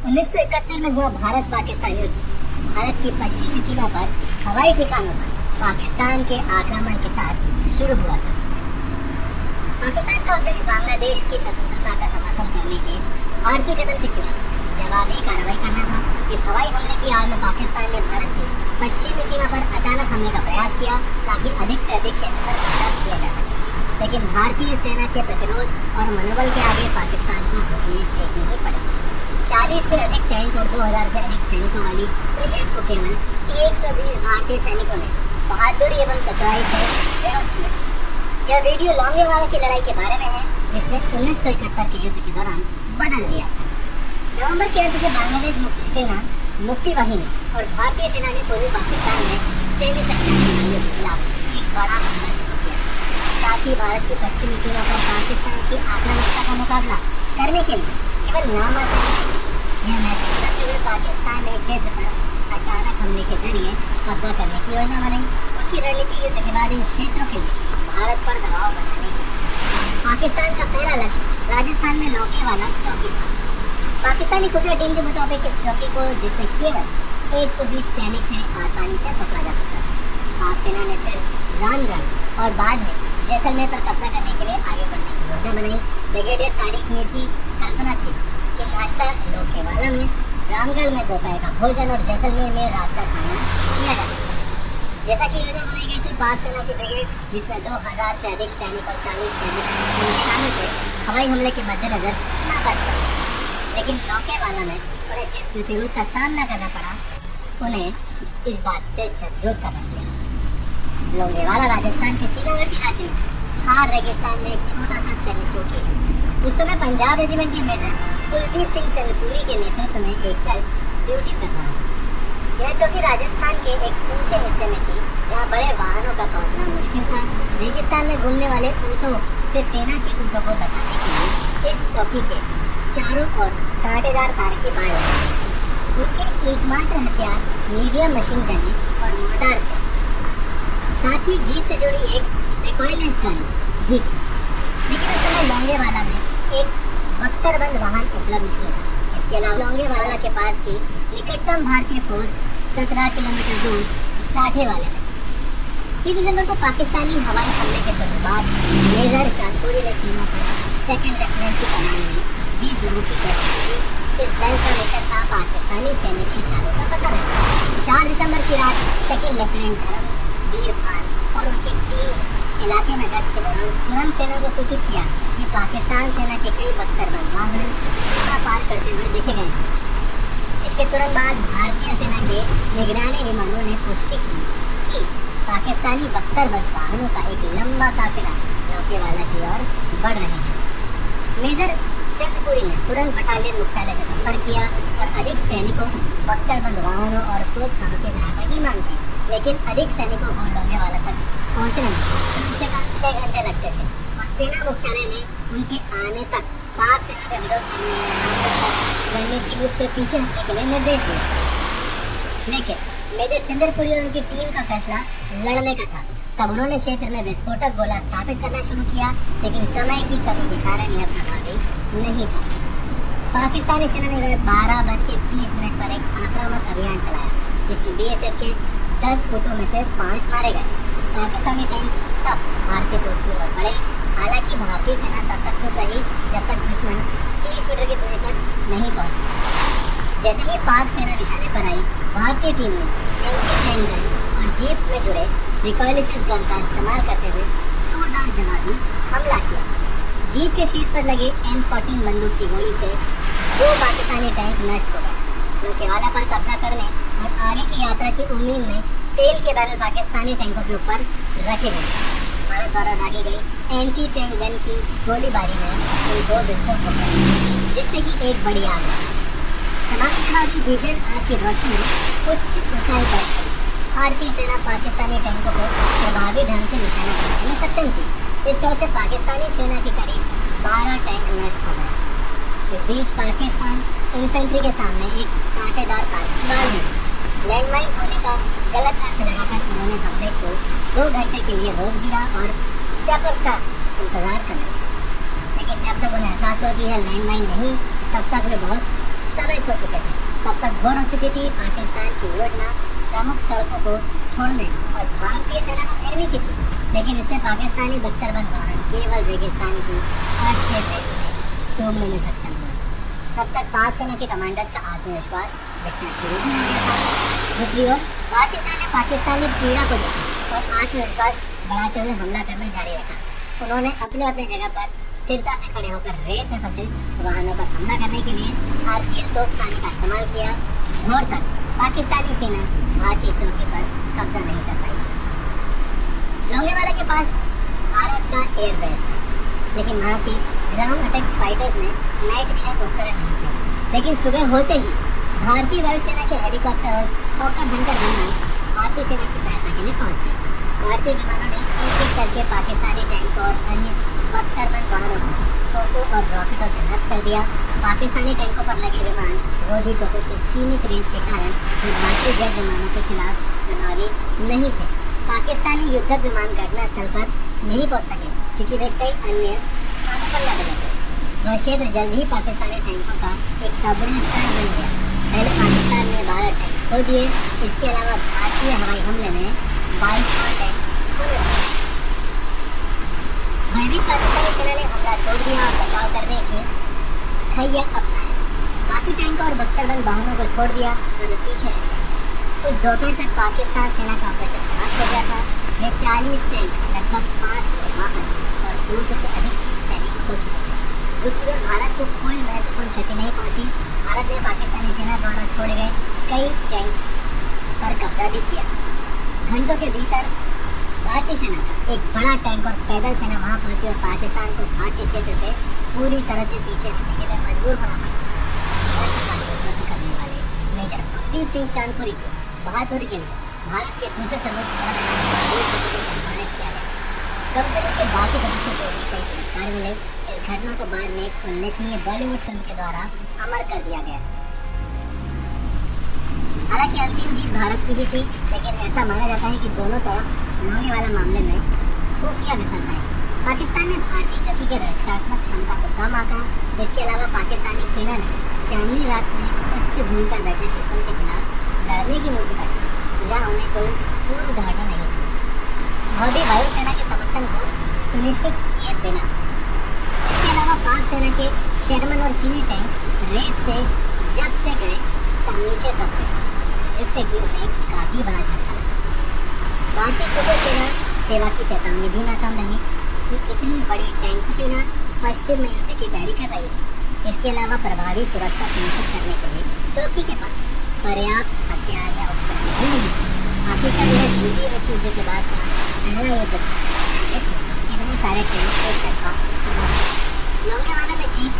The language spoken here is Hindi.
1971 में हुआ भारत पाकिस्तान युद्ध भारत की पश्चिमी सीमा पर हवाई ठिकानों पर पाकिस्तान के आक्रमण के साथ शुरू हुआ था। पाकिस्तान का उद्देश्य बांग्लादेश की स्वतंत्रता का समर्थन करने के भारतीय कदम के खिलाफ जवाबी कार्रवाई करना था। इस हवाई हमले की आड़ में पाकिस्तान ने भारत की पश्चिमी सीमा पर अचानक हमले का प्रयास किया ताकि अधिक से अधिक क्षेत्र पर कब्जा किया जा सके, लेकिन भारतीय सेना के प्रतिरोध और मनोबल के आगे पाकिस्तान को घुटने टेकने ही पड़े। 40 से अधिक टैंक और 2000 से अधिक सैनिकों वाली ब्रिगेड को केवल 120 भारतीय सैनिकों ने बहादुरी एवं चतुराई से विरोध किया। यह वीडियो लोंगेवाला की लड़ाई के बारे में है, जिसने 1971 के युद्ध के दौरान बदल दिया। नवंबर के अंत से बांग्लादेश मुक्ति सेना, मुक्ति वाहिनी और भारतीय सेना ने पूर्वी पाकिस्तान में सैन्य शक्तियों के खिलाफ एक बड़ा हमला शुरू किया ताकि भारत की पश्चिमी सीमा पर पाकिस्तान की आक्रामकता का मुकाबला करने के लिए केवल नामात्र यह महसूस करते हुए पाकिस्तान ने क्षेत्र पर अचानक हमले के जरिए कब्जा करने की योजना बनाई। उनकी रणनीति युद्ध के बाद इन क्षेत्रों के लिए भारत पर दबाव बनाने की। पाकिस्तान का पहला लक्ष्य राजस्थान में लोंगेवाला चौकी था। पाकिस्तानी खुफिया टीम के मुताबिक इस चौकी को, जिसमें केवल 120 सैनिक थे, आसानी से पकड़ा जा सकता था। पाक सेना ने फिर रामगढ़ और बाद में जैसलमेर पर कब्जा करने के लिए आगे बढ़ने की योजना बनाई। ब्रिगेडियर तारिक मीर की कल्पना थी कि नाश्ता लोंगेवाला में, रामगढ़ में दोपहर का भोजन और जैसलमेर में रात का खाना किया जा सकता है। जैसा कि योजना बनाई गई थी, पाक सेना की ब्रिगेड, जिसमें 2000 से अधिक सैनिक और 40 सैनिक शामिल थे, हवाई हमले के मद्देनजर सीमा पर थे। लेकिन लोंगेवाला में उन्हें जिस प्रतिरोध का सामना करना पड़ा, उन्हें इस बात से झकझोर करना पड़ा। लोंगेवाला राजस्थान के सीमावर्ती राज्य में थार रेगिस्तान में एक छोटा सा सैन्य चौकी है। उस समय पंजाब रेजिमेंट के मेजर कुलदीप सिंह चंद्रपुरी के नेतृत्व में एक दल ड्यूटी कर रहा था। यह चौकी राजस्थान के एक ऊंचे हिस्से में थी, जहां बड़े वाहनों का पहुंचना मुश्किल था। रेगिस्तान में घूमने वाले ऊंटों से सेना के ऊंटों को बचाने के लिए इस चौकी के चारों ओर कांटेदार तार की बाड़ लगी। उनके एकमात्र हथियार मीडियम मशीन गनें और मोर्टार थे। साथ ही जीप से जुड़ी एक रिकॉइललेस गन भी थी। लेकिन उस समय लोंगेवाला में एक बख्तरबंद वाहन उपलब्ध नहीं था। इसके अलावा लोंगेवाला के पास की निकटतम भारतीय पोस्ट 17 किलोमीटर दूर साठे वाले में। 3 दिसंबर को पाकिस्तानी हवाई हमले के तुरंत बाद मेजर चांदपुरी ने सीमा पर सेकंड लेफ्टिनेंट की कमान में 20 लोगों की गश्त की। इस दल का मिशन था पाकिस्तानी सैनिक की चालों का पता लगाना। 4 दिसंबर की रात सेकंड लेफ्टिनेंट धर्मवीर खान और उनकी टीम ने इलाके में गश्त के दौरान तुरंत सेना को सूचित किया कि पाकिस्तान सेना के कई बख्तरबंद वाहन सीमा पार करते हुए देखे गए। इसके तुरंत बाद भारतीय सेना के निगरानी विमानों ने पुष्टि की कि पाकिस्तानी बख्तरबंद वाहनों का एक लंबा काफिला लोंगेवाला की ओर बढ़ रहे हैं। मेजर चंद्रपुरी ने तुरंत बटालियन मुख्यालय से संपर्क किया और अधिक सैनिकों, बख्तरबंद वाहनों और तोपखानों की सहायता की मांग की। लेकिन अधिक सैनिकों को लोंगेवाला तक पहुंचने में कम से कम 6 घंटे लगते थे और सेना मुख्यालय में उनके आने तक पाक सेना का विरोध करने या रणनीतिक रूप से पीछे हटने के लिए निर्देश दिए। लेकिन मेजर चंद्रपुरी और उनकी टीम का फैसला लड़ने का था। तब उन्होंने क्षेत्र में विस्फोटक गोला स्थापित करना शुरू किया, लेकिन समय की कमी के कारण यह प्रभावी नहीं था। पाकिस्तानी सेना ने रात 12:30 पर एक आक्रामक अभियान चलाया, जिसमें बीएसएफ के 10 फुटों में से 5 मारे गए। पाकिस्तानी टैंक तब भारतीय पोस्ट की ओर बढ़े। हालांकि भारतीय सेना तब तक चुप रही जब तक दुश्मन 30 मीटर की दूरी तक नहीं पहुंचा। जैसे ही पाक सेना निशाने पर आई, भारतीय टीम ने एंटी टैंक गन और जीप में जुड़े रिकॉइललेस गन का इस्तेमाल करते हुए जोरदार जवाबी हमला किया। जीप के शीर्ष पर लगे M14 बंदूक की गोली से 2 पाकिस्तानी टैंक नष्ट हो गए। लोंगेवाला पर कब्जा करने और आगे की यात्रा की उम्मीद में तेल के बैरल पाकिस्तानी टैंकों के ऊपर रखे गए। भारत द्वारा दागी गई एंटी टैंक गन की गोलीबारी में इन 2 विस्फोट हो गए, जिससे कि एक बड़ी आग लगी। धमाके के बाद भीषण आग की रोशनी उच्च ऊंचाई पर आई। भारतीय सेना पाकिस्तानी टैंकों को प्रभावी ढंग से निशाना बनाने में सक्षम थी। इस तरह से पाकिस्तानी सेना के करीब 12 टैंक नष्ट हो गए। इस बीच पाकिस्तान इन्फेंट्री के सामने एक कांटेदार कारतूस में लैंडमाइन होने का गलत अर्थ लगाकर उन्होंने हमले को 2 घंटे के लिए रोक दिया और सैपर्स का इंतजार करने लगे। लेकिन जब तक उन्हें एहसास हुआ कि यह लैंडमाइन नहीं, तब तक वे बहुत समय खो चुके थे। तक घोर हो चुकी थी। पाकिस्तान की योजना प्रमुख सड़कों को छोड़ने और भारतीय सेना को घेरने की थी, लेकिन इससे पाकिस्तानी बख्तरबंद वाहन केवल रेगिस्तान की अस्थिर रेत में डूबने में सक्षम हुए। तब तक पाक सेना के कमांडर्स का आत्मविश्वास घटना शुरू हो गया था। दूसरी ओर भारतीय सेना ने पाकिस्तानी पीड़ा को देखा और आत्मविश्वास बढ़ाते हुए हमला करना जारी रखा। उन्होंने अपने अपने जगह पर स्थिरता से खड़े होकर रेत में फंसे वाहनों पर हमला करने के लिए आरसीएल तोपखाने का इस्तेमाल किया। भोर तक पाकिस्तानी सेना भारतीय चौकी पर कब्जा नहीं कर पाई। लोंगेवाला के पास भारत का एयर बेस था, लेकिन वहाँ की ग्राउंड अटैक फाइटर्स में नाइट विजन उपकरण नहीं थे। लेकिन सुबह होते ही भारतीय वायुसेना के हेलीकॉप्टर और हॉकर बनकर विमान भारतीय सेना की सहायता के लिए पहुंच गए। भारतीय विमानों ने एक एक करके पाकिस्तानी टैंक और अन्य बख्तरबंद वाहनों को तोपों और रॉकेटों से नष्ट कर दिया। पाकिस्तानी टैंकों पर लगे विमान गोदी तोपों की सीमित रेंज के कारण भारतीय जेट विमानों के खिलाफ प्रभावी नहीं थे। पाकिस्तानी युद्धक विमान घटनास्थल पर नहीं पहुंच सके क्योंकि वे कई अन्य स्थानों पर लड़ गए थे। वह क्षेत्र जल्द ही पाकिस्तानी टैंकों का एक कब्रिस्तान बन गया। पहले पाकिस्तान ने 12 टैंक खो दिए। इसके अलावा भारतीय हवाई हमले में 22 और टैंक खोए। भयभीत पाकिस्तानी सेना ने हमला छोड़ दिया और बचाव करने के खैया अपनाए। बाकी टैंक और बख्तरबंद वाहनों को छोड़ दिया और वे पीछे रह गए। कुछ दोपहर तक पाकिस्तान सेना का ऑपरेशन समाप्त हो गया था। ये 40 टैंक, लगभग 500 वाहन और 200 से अधिक सैनिक खो चुके थे। दूसरी ओर भारत को कोई महत्वपूर्ण क्षति नहीं पहुंची। भारत ने पाकिस्तानी सेना द्वारा छोड़े गए कई टैंक पर कब्जा भी किया। घंटों के भीतर भारतीय सेना का एक बड़ा टैंक और पैदल सेना वहां पहुंची और पाकिस्तान को भारतीय क्षेत्र से पूरी तरह से पीछे हटने के लिए मजबूर होना पड़ा। करने वाले मेजर कुलदीप सिंह चांदपुरी को बहादुरी के लिए भारत के दूसरे सर्वोच्च सम्मानित किया गया। कंपनी के बाकी सदस्यों को भी कई पुरस्कार मिले। इस घटना को बाद में एक उल्लेखनीय बॉलीवुड फिल्म के द्वारा अमर कर दिया गया। हालांकि अंतिम जीत भारत की भी थी, लेकिन ऐसा माना जाता है कि दोनों तरफ लोंगेवाला मामले में खुफिया विफलता है। पाकिस्तान ने भारतीय चौकी के रक्षात्मक क्षमता को कम आंका। इसके अलावा पाकिस्तानी सेना ने चांदनी रात में उच्च भूमि पर बैठे दुश्मन के खिलाफ लड़ने की नीति रखी, जहाँ उन्हें कोई पूर्व धारणा नहीं थी। वह भी वायुसेना के समर्थन को सुनिश्चित किए बिना। इसके अलावा पाक सेना के शर्मन और चीनी टैंक रेत से जब से गए तब नीचे दब गए, जिससे कि उन्हें काफी बड़ा झटका लगा। भारतीय खुफिया सेना सेवा की चेतावनी भी नाकाम रही कि इतनी बड़ी टैंक सेना पश्चिम में युद्ध की तैयारी कर रही थी। इसके अलावा प्रभावी सुरक्षा सुनिश्चित करने के लिए चौकी के पास पर्याप्त हथियार या उपकरण भी नहीं थे। पाकिस्तान में द्वितीय विश्व युद्ध के बाद का पहला युद्ध था जिसमें इतने सारे टैंक एक तरफा लोंगेवाला में जीत